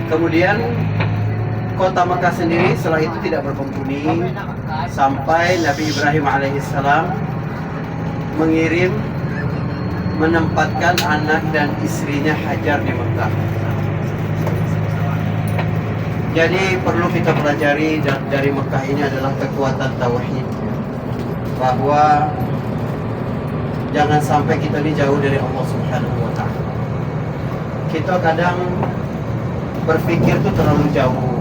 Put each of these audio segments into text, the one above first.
Kemudian kota Mekah sendiri setelah itu tidak berpenghuni sampai Nabi Ibrahim alaihissalam menempatkan anak dan istrinya Hajar di Mekah. Jadi perlu kita pelajari dari Mekah ini adalah kekuatan tauhid, bahwa jangan sampai kita ini jauh dari Allah Subhanahu wa Ta'ala. Kita kadang berpikir tuh terlalu jauh,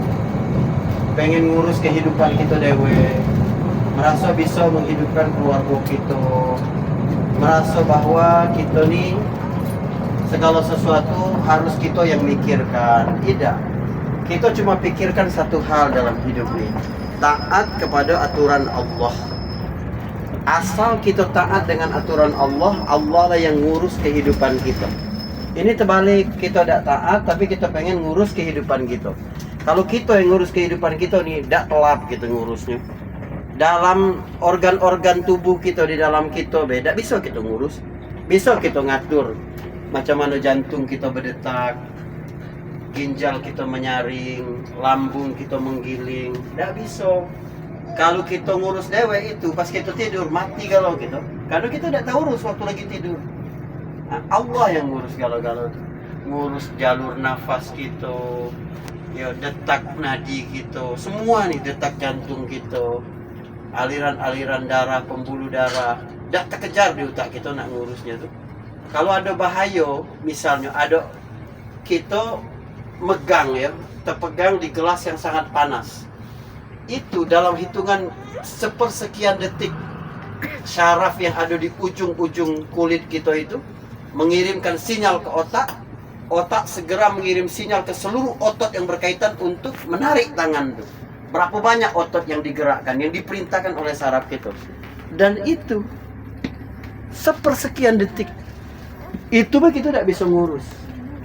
pengen ngurus kehidupan kita dewe, merasa bisa menghidupkan keluarga kita, merasa bahwa kita nih segala sesuatu harus kita yang mikirkan. Tidak, kita cuma pikirkan satu hal dalam hidup ini, taat kepada aturan Allah. Asal kita taat dengan aturan Allah, Allah lah yang ngurus kehidupan kita. Ini terbalik, kita tidak taat tapi kita pengen ngurus kehidupan kita. Kalau kita yang ngurus kehidupan kita nih, tidak telap kita ngurusnya. Dalam organ-organ tubuh kita, di dalam kita beda, bisa kita ngurus, bisa kita ngatur macam mana jantung kita berdetak, ginjal kita menyaring, lambung kita menggiling. Tidak bisa. Kalau kita ngurus dewe itu pas kita tidur mati galau kita, karena kita tidak tahu urus waktu lagi tidur. Nah, Allah yang ngurus galau-galau, ngurus jalur nafas kita, ya detak nadi kita, semua nih, detak jantung kita, aliran-aliran darah, pembuluh darah, tidak terkejar di otak kita nak ngurusnya tuh. Kalau ada bahaya, misalnya ada kita megang ya, terpegang di gelas yang sangat panas, itu dalam hitungan sepersekian detik syaraf yang ada di ujung-ujung kulit kita itu mengirimkan sinyal ke otak. Otak segera mengirim sinyal ke seluruh otot yang berkaitan untuk menarik tangan itu. Berapa banyak otot yang digerakkan, yang diperintahkan oleh saraf kita. Dan itu sepersekian detik. Itu kita tidak bisa ngurus.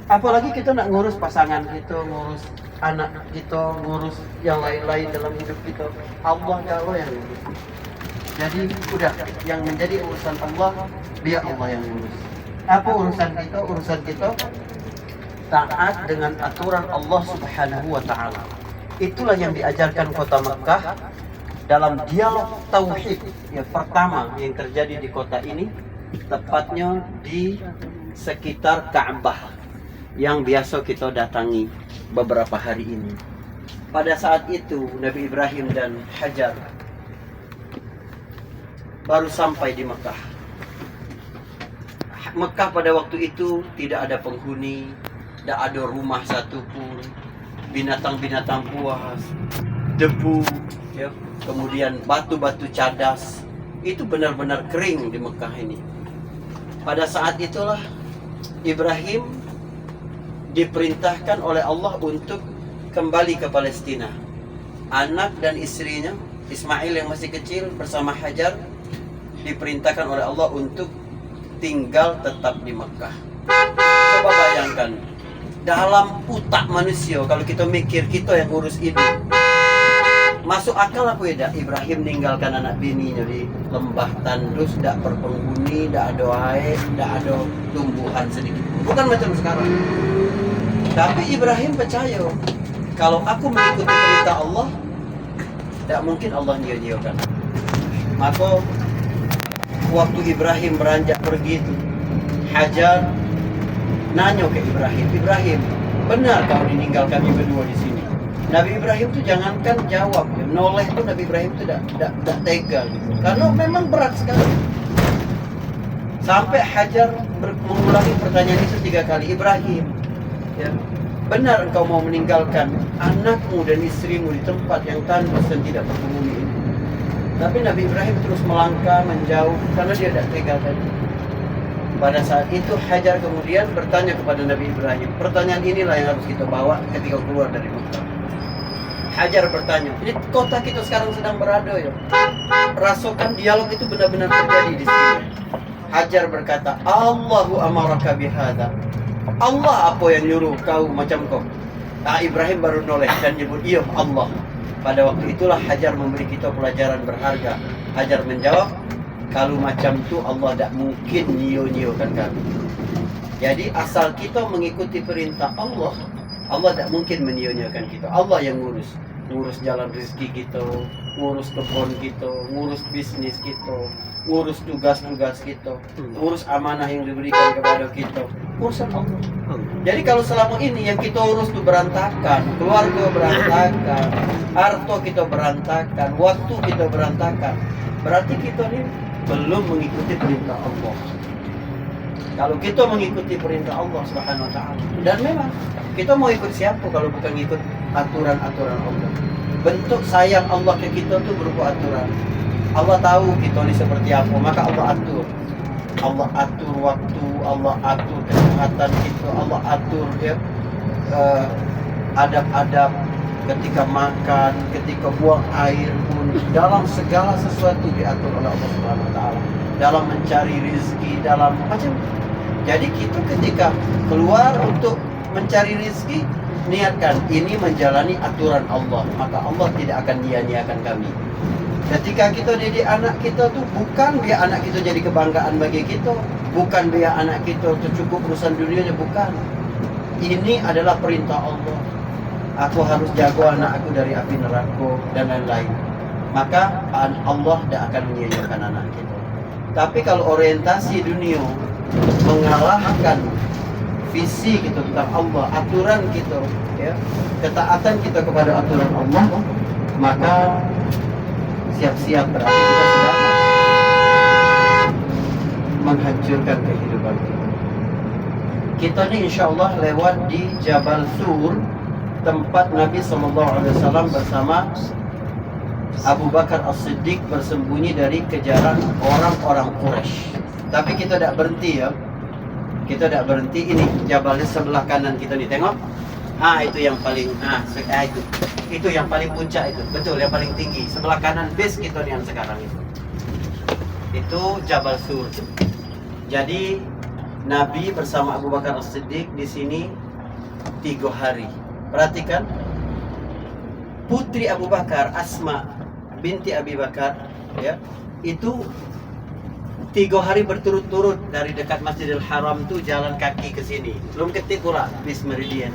Apalagi kita nak ngurus pasangan kita, ngurus anak kita, ngurus yang lain-lain dalam hidup kita. Allah yang ngurus. Jadi udah, yang menjadi urusan Allah, biar Allah yang ngurus. Apa urusan kita? Urusan kita taat dengan aturan Allah Subhanahu wa Ta'ala. Itulah yang diajarkan kota Mekah dalam dialog tauhid yang pertama yang terjadi di kota ini, tepatnya di sekitar Ka'bah yang biasa kita datangi beberapa hari ini. Pada saat itu Nabi Ibrahim dan Hajar baru sampai di Mekah. Mekah pada waktu itu tidak ada penghuni, tidak ada rumah satupun, binatang-binatang buas, debu, ya, kemudian batu-batu cadas, itu benar-benar kering di Mekah ini. Pada saat itulah Ibrahim diperintahkan oleh Allah untuk kembali ke Palestina. Anak dan istrinya Ismail yang masih kecil bersama Hajar diperintahkan oleh Allah untuk tinggal tetap di Mekah. Coba bayangkan, dalam otak manusia kalau kita mikir kita yang urus ini, masuk akal apa ya? Ibrahim meninggalkan anak bininya di lembah tandus, tidak berpenghuni, tidak ada air, tidak ada tumbuhan sedikit. Bukan macam sekarang. Tapi Ibrahim percaya, kalau aku mengikuti perintah Allah, tidak mungkin Allah nyia-nyiakan. Maka waktu Ibrahim beranjak pergi itu, Hajar nanya ke Ibrahim, Ibrahim, benar kau meninggalkan kami berdua di sini? Nabi Ibrahim itu jangankan jawab, ya, noleh pun Nabi Ibrahim itu tidak tega gitu. Karena memang berat sekali. Sampai Hajar mengulangi pertanyaan itu 3 kali. Ibrahim, ya, benar engkau mau meninggalkan anakmu dan istrimu di tempat yang tandus dan tidak berpenghuni ini? Tapi Nabi Ibrahim terus melangkah menjauh karena dia tidak tega tadi. Pada saat itu Hajar kemudian bertanya kepada Nabi Ibrahim. Pertanyaan inilah yang harus kita bawa ketika keluar dari Mekah. Hajar bertanya, ini kota kita sekarang sedang berada ya. Rasakan dialog itu benar-benar terjadi di sini. Hajar berkata, Allahu amaraka bihada. Allah apa yang nyuruh kau macam kau? Ibrahim baru noleh dan nyebut, iya Allah. Pada waktu itulah Hajar memberi kita pelajaran berharga. Hajar menjawab, kalau macam tu Allah tak mungkin nyio-nyiokan kami. Jadi asal kita mengikuti perintah Allah, Allah tak mungkin menyia-nyiakan kita. Allah yang ngurus jalan rezeki kita, ngurus kebun kita, ngurus bisnis kita, ngurus tugas-tugas kita, ngurus amanah yang diberikan kepada kita. Urusan Allah. Jadi kalau selama ini yang kita urus itu berantakan, keluarga berantakan, harta kita berantakan, waktu kita berantakan, berarti kita ini belum mengikuti perintah Allah. Kalau kita mengikuti perintah Allah Subhanahu wa taala, dan memang kita mau ikut siapa kalau bukan ikut aturan-aturan Allah. Bentuk sayang Allah ke kita tuh berupa aturan. Allah tahu kita ini seperti apa, maka Allah atur. Allah atur waktu, Allah atur kesehatan kita, Allah atur ya adab-adab ketika makan, ketika buang air pun, dalam segala sesuatu diatur oleh Allah Subhanahu wa taala. Dalam mencari rezeki, dalam macam. Jadi kita ketika keluar untuk mencari rezeki, niatkan ini menjalani aturan Allah, maka Allah tidak akan nia-niakan kami. Ketika kita didik anak kita tuh bukan biar anak kita jadi kebanggaan bagi kita, bukan biar anak kita tercukup urusan dunianya, bukan. Ini adalah perintah Allah. Aku harus jaga anak aku dari api neraka dan lain-lain. Maka Allah tidak akan menyia-nyiakan anak kita. Tapi kalau orientasi dunia mengalahkan visi kita tentang Allah, aturan kita, ya, ketaatan kita kepada aturan Allah, maka siap-siap berarti kita sudah menghancurkan kehidupan kita. Kita ini insya Allah lewat di Jabal Sur, tempat Nabi SAW bersama Abu Bakar As-Siddiq bersembunyi dari kejaran orang-orang Quraisy. Tapi kita tidak berhenti ya. Kita tidak berhenti. Ini jabalnya sebelah kanan kita nih, tengok. Itu yang paling itu yang paling puncak itu. Betul, yang paling tinggi. Sebelah kanan base kita nih yang sekarang itu. Itu Jabal Sur. Jadi Nabi bersama Abu Bakar As-Siddiq di sini 3 hari. Perhatikan. Putri Abu Bakar, Asma binti Abi Bakar, ya, itu 3 hari berturut-turut dari dekat Masjidil Haram tuh jalan kaki ke sini. Belum ketik pula bis meridian.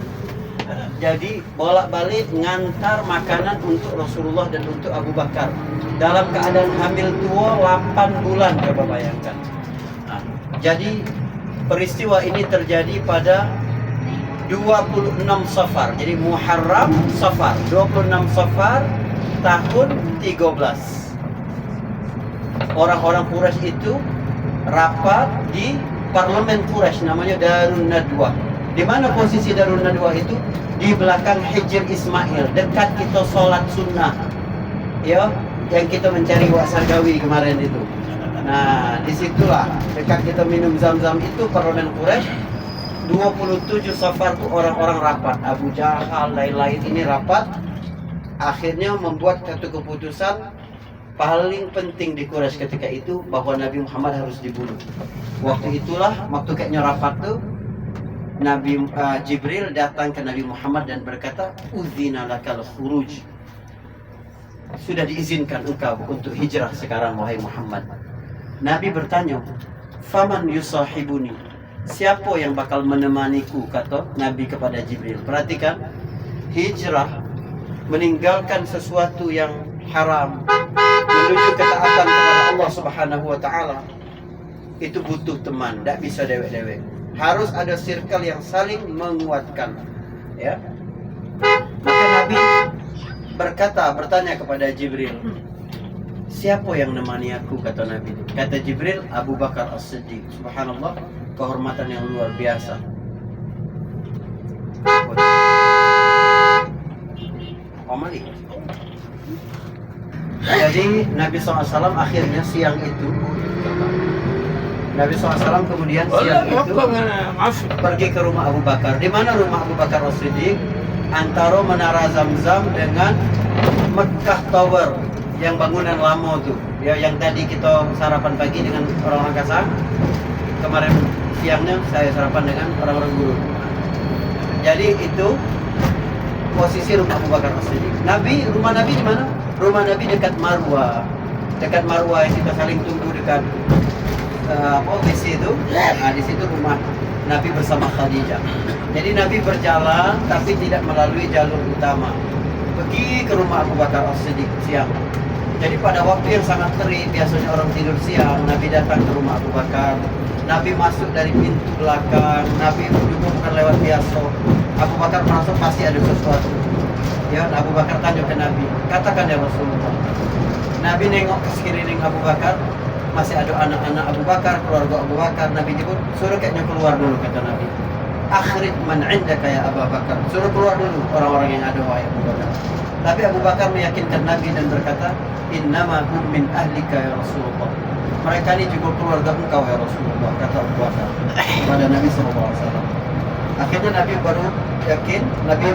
Jadi bolak-balik ngantar makanan untuk Rasulullah dan untuk Abu Bakar. Dalam keadaan hamil tua 8 bulan, coba bayangkan. Jadi peristiwa ini terjadi pada 26 Safar. Jadi Muharram Safar, 26 Safar tahun 13. Orang-orang Quraisy itu rapat di parlemen Quraisy, namanya Darun Nadwa. Di mana posisi Darun Nadwa itu? Di belakang Hijr Ismail, dekat kita sholat sunnah, ya, yang kita mencari wak sargawi kemarin itu. Nah, disitulah dekat kita minum zam-zam itu parlemen Quraisy. 27 Safar itu orang-orang rapat, Abu Jahal, lain-lain ini rapat. Akhirnya membuat satu keputusan paling penting di Quraisy ketika itu, bahwa Nabi Muhammad harus dibunuh. Waktu itulah, waktu kayaknya rapat tuh, Nabi Jibril datang ke Nabi Muhammad dan berkata, "Udzina lakal khuruj." Sudah diizinkan engkau untuk hijrah sekarang, wahai Muhammad. Nabi bertanya, "Faman yusahibuni?" Siapa yang bakal menemaniku, kata Nabi kepada Jibril. Perhatikan, hijrah, meninggalkan sesuatu yang haram menuju ketaatan kepada Allah Subhanahu wa taala, itu butuh teman, tidak bisa dewek-dewek. Harus ada circle yang saling menguatkan, ya. Maka Nabi bertanya kepada Jibril, "Siapa yang nemani aku?" kata Nabi. Kata Jibril, "Abu Bakar As-Siddiq." Subhanallah, kehormatan yang luar biasa. Omali. Jadi Nabi SAW akhirnya siang itu, Nabi SAW kemudian siang itu pergi ke rumah Abu Bakar. Di mana rumah Abu Bakar As-Siddiq? Antara Menara Zamzam dengan Mekah Tower, yang bangunan lama tuh, ya, yang tadi kita sarapan pagi dengan orang-orang Kasang. Kemarin siangnya saya sarapan dengan orang-orang Guru. Jadi itu posisi rumah Abu Bakar As-Siddiq. Rumah Nabi di mana? Rumah Nabi dekat Marwah. Dekat Marwah yang kita saling tunggu dekat di situ. Nah, di situ rumah Nabi bersama Khadijah. Jadi Nabi berjalan tapi tidak melalui jalur utama. Pergi ke rumah Abu Bakar As-Siddiq siang. Jadi pada waktu yang sangat terik, biasanya orang tidur siang, Nabi datang ke rumah Abu Bakar. Nabi masuk dari pintu belakang, Nabi juga bukan lewat biasa. Abu Bakar masuk pasti ada sesuatu. Ya, Abu Bakar tanya ke Nabi, katakan ya Rasulullah. Nabi nengok ke sekeliling Abu Bakar, masih ada anak-anak Abu Bakar, keluarga Abu Bakar. Nabi jemput, suruh kayaknya keluar dulu, kata Nabi. Akhrij man indaka ya Abu Bakar. Suruh keluar dulu orang-orang yang ada, wahai Abu Bakar. Tapi Abu Bakar meyakinkan Nabi dan berkata, innama hum min ahlika ya Rasulullah. Mereka ini juga keluarga engkau ya Rasulullah, kata Abu Bakar kepada Nabi SAW. Akhirnya Nabi baru yakin, Nabi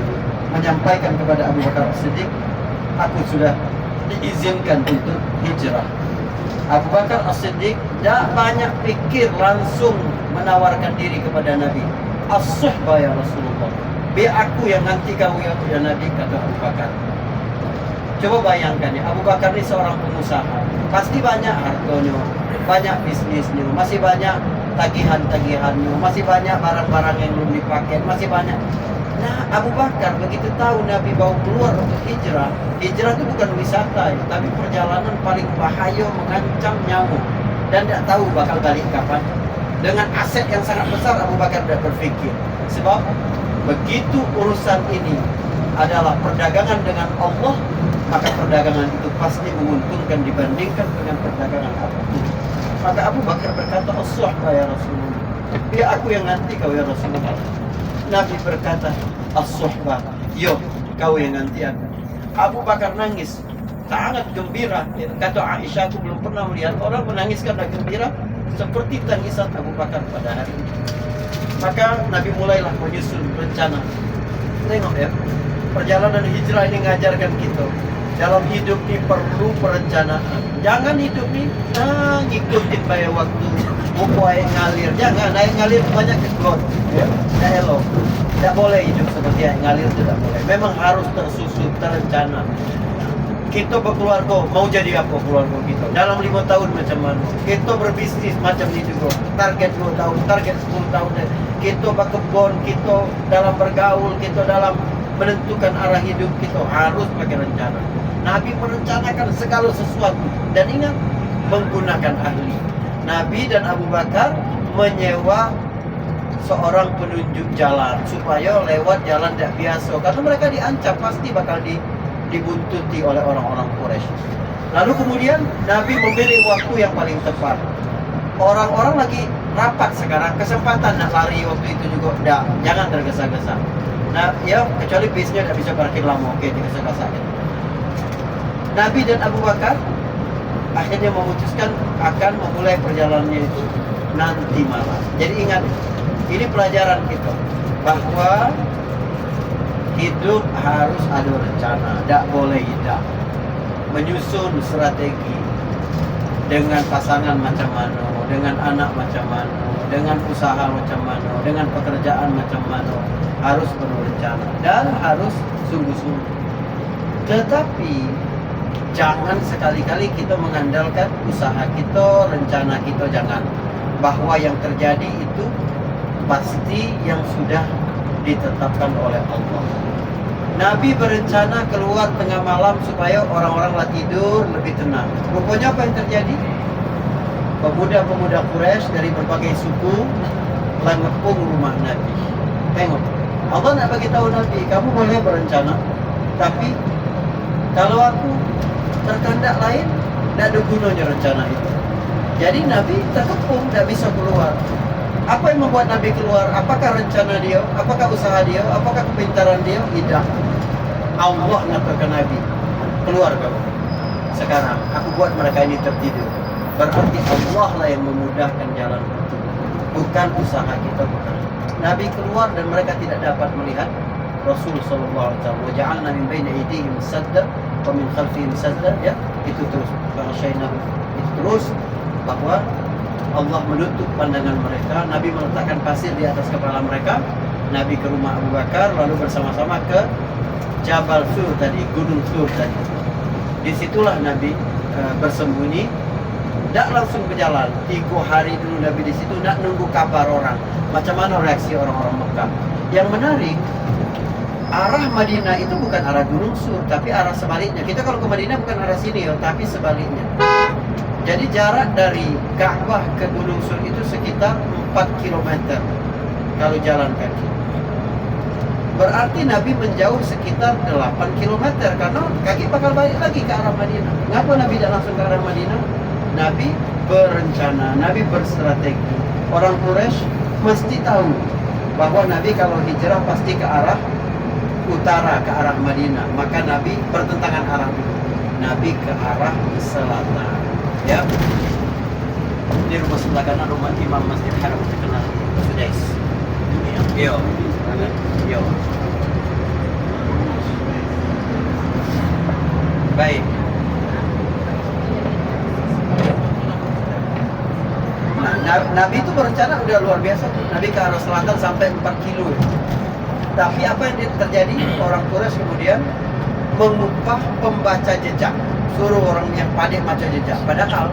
menyampaikan kepada Abu Bakar As-Siddiq, aku sudah diizinkan untuk hijrah. Abu Bakar As-Siddiq tidak banyak pikir, langsung menawarkan diri kepada Nabi. As-suhbah ya Rasulullah, biar aku yang nanti kau ya Nabi, kata Abu Bakar. Coba bayangkan ya, Abu Bakar ini seorang pengusaha, pasti banyak hartanya, banyak bisnisnya, masih banyak tagihan-tagihannya, masih banyak barang-barang yang belum dipakai, masih banyak. Nah, Abu Bakar begitu tahu Nabi bawa keluar untuk hijrah. Hijrah itu bukan wisata ya, tapi perjalanan paling bahaya, mengancam nyawa, dan tidak tahu bakal balik kapan. Dengan aset yang sangat besar, Abu Bakar tidak berpikir. Sebab begitu urusan ini adalah perdagangan dengan Allah, maka perdagangan itu pasti menguntungkan dibandingkan dengan perdagangan apapun. Maka Abu Bakar berkata, as-suhbah ya Rasulullah, biar aku yang nanti kau ya Rasulullah. Nabi berkata, as-suhbah, yo kau yang nanti aku. Abu Bakar nangis, sangat gembira. Kata Aisyah, aku belum pernah melihat orang menangis karena gembira seperti tangisan Abu Bakar pada hari ini. Maka Nabi mulailah menyusun rencana. Tengok ya, perjalanan hijrah ini mengajarkan kita, dalam hidup ini perlu perencanaan. Jangan hidup ini ngikutin bayar waktu, buku air ngalir. Jangan air ngalir banyak keklot, ya. Tidak elok. Tidak boleh hidup seperti air ngalir, tidak boleh. Memang harus tersusun, terencana. Kita berkeluarga, mau jadi apa keluarga kita? Dalam 5 tahun macam mana? Kita berbisnis macam ini juga. Target 2 tahun, target 10 tahun. Kita berkebun, kita dalam bergaul, kita dalam menentukan arah hidup kita harus pakai rencana. Nabi merencanakan segala sesuatu, dan ingat, menggunakan ahli. Nabi dan Abu Bakar menyewa seorang penunjuk jalan supaya lewat jalan tidak biasa, karena mereka diancam pasti bakal dibuntuti oleh orang-orang Quraisy. Lalu kemudian Nabi memilih waktu yang paling tepat. Orang-orang lagi rapat sekarang, kesempatan nak lari waktu itu juga jangan tergesa-gesa. Nah, ya kecuali bisnya tidak bisa parkir lama, oke, tergesa-gesa. Nabi dan Abu Bakar akhirnya memutuskan akan memulai perjalanannya itu nanti malam. Jadi ingat, ini pelajaran kita bahwa hidup harus ada rencana, tidak boleh tidak. Menyusun strategi dengan pasangan macam mana, dengan anak macam mana, dengan usaha macam mana, dengan pekerjaan macam mana, harus penuh rencana dan harus sungguh-sungguh. Tetapi jangan sekali-kali kita mengandalkan usaha kita, rencana kita, jangan. Bahwa yang terjadi itu pasti yang sudah ditetapkan oleh Allah. Nabi berencana keluar tengah malam supaya orang-orang lah tidur lebih tenang. Rupanya apa yang terjadi? Pemuda-pemuda Quraisy dari berbagai suku telah ngepung rumah Nabi. Tengok, Allah nak bagi tahu Nabi, kamu boleh berencana, tapi kalau aku terkandak lain, tidak ada gunanya rencana itu. Jadi Nabi terkepung, tidak bisa keluar. Apa yang membuat Nabi keluar? Apakah rencana dia? Apakah usaha dia? Apakah kepintaran dia? Tidak. Allah nyatakan Nabi, keluar kamu. Sekarang aku buat mereka ini tertidur. Berarti Allah lah yang memudahkan jalan itu, bukan usaha kita, bukan. Nabi keluar dan mereka tidak dapat melihat Rasul sallallahu alaihi wasallam. Wa ja'alna min baini aydihim sadda wa min khalfihim sadda, ya. Itu terus bahasanya itu terus bahwa Allah menutup pandangan mereka. Nabi meletakkan pasir di atas kepala mereka. Nabi ke rumah Abu Bakar, lalu bersama-sama ke Jabal Sur tadi, Gunung Sur tadi. Disitulah Nabi bersembunyi. Tidak langsung berjalan. 3 hari dulu Nabi di situ, tidak nunggu kabar orang. Macam mana reaksi orang-orang Mekah? Yang menarik, arah Madinah itu bukan arah Gunung Sur, tapi arah sebaliknya. Kita kalau ke Madinah bukan arah sini, tapi sebaliknya. Jadi jarak dari Ka'bah ke Gunung Sur itu sekitar 4 km kalau jalan kaki. Berarti Nabi menjauh sekitar 8 km karena kaki bakal balik lagi ke arah Madinah. Kenapa Nabi tidak langsung ke arah Madinah? Nabi berencana, Nabi berstrategi. Orang Quraisy mesti tahu bahwa Nabi kalau hijrah pasti ke arah utara, ke arah Madinah. Maka Nabi bertentangan arah dulu. Nabi ke arah selatan. Ya. Di rumah sebelah kanan rumah Imam Masjid Haram terkenal Sudais. Yo. Yo. Baik. Nah, Nabi itu berencana udah luar biasa tuh. Nabi ke arah selatan sampai 4 kilo. Tapi apa yang terjadi? Orang Quraisy kemudian mengupah pembaca jejak, suruh orang yang pandai baca jejak. Padahal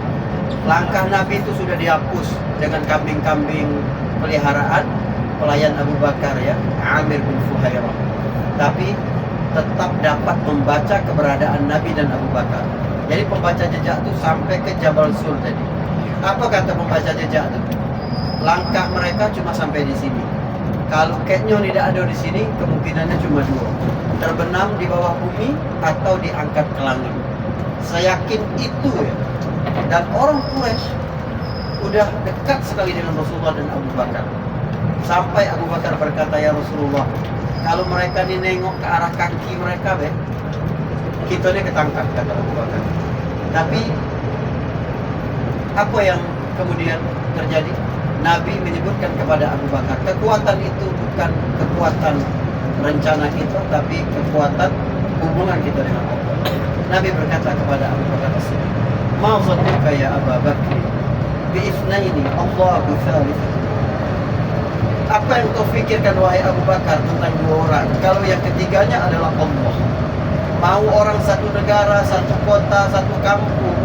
langkah Nabi itu sudah dihapus dengan kambing-kambing peliharaan pelayan Abu Bakar, ya, Amir bin Fuhairah. Tapi tetap dapat membaca keberadaan Nabi dan Abu Bakar. Jadi pembaca jejak itu sampai ke Jabal Sur tadi. Apa kata pembaca jejak itu? Langkah mereka cuma sampai di sini. Kalau kayaknya tidak ada di sini, kemungkinannya cuma 2. Terbenam di bawah bumi atau diangkat ke langit. Saya yakin itu, ya. Dan orang Quraisy udah dekat sekali dengan Rasulullah dan Abu Bakar. Sampai Abu Bakar berkata, ya Rasulullah, kalau mereka ini nengok ke arah kaki mereka, kita ini ketangkap, kata Abu Bakar. Tapi apa yang kemudian terjadi? Nabi menyebutkan kepada Abu Bakar, kekuatan itu bukan kekuatan rencana kita, tapi kekuatan hubungan kita dengan Allah. Nabi berkata kepada Abu Bakar As-Siddiq, "Ma zannuka ya Abu Bakar bi itsnaini Allahu tsalitsatuhuma." Apa yang kau fikirkan wahai Abu Bakar tentang 2 orang kalau yang ketiganya adalah Allah? Mau orang satu negara, satu kota, satu kampung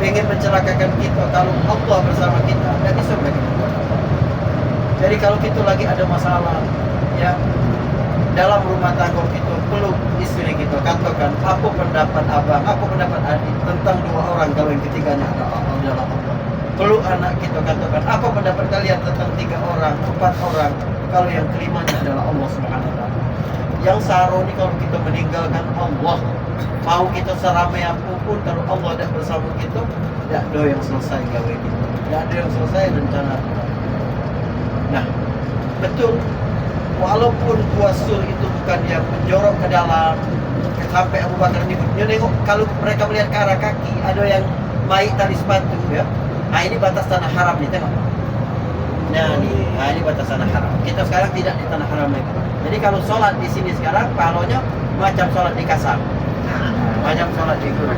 ingin mencelakakan kita, kalau Allah bersama kita, tidak bisa mereka berbuat apa. Jadi kalau kita lagi ada masalah, ya, dalam rumah tangga kita, peluk istri kita, katakan apa pendapat abang, apa pendapat adik tentang 2 orang kalau yang ketiganya adalah Allah. Peluk anak kita, katakan apa pendapat kalian tentang 3 orang, 4 orang kalau yang kelimanya adalah Allah Subhanahu wa taala. Yang saro ini kalau kita meninggalkan Allah, mau kita seramai apapun, kalau Allah tidak bersama kita, tidak ada yang selesai gawe kita, tidak ada yang selesai rencana kita. Nah, betul, walaupun puasur itu bukan yang menjorok ke dalam, sampai Abu Bakar nyebutnya, nengok kalau mereka melihat ke arah kaki, ada yang maik tali sepatu, ya. Nah, ini batas tanah haram nih, tengok. Nah, ini batas tanah haram. Kita sekarang tidak di tanah haram lagi. Jadi kalau sholat di sini sekarang, pahalanya macam sholat di Kasar, macam sholat di Gunung.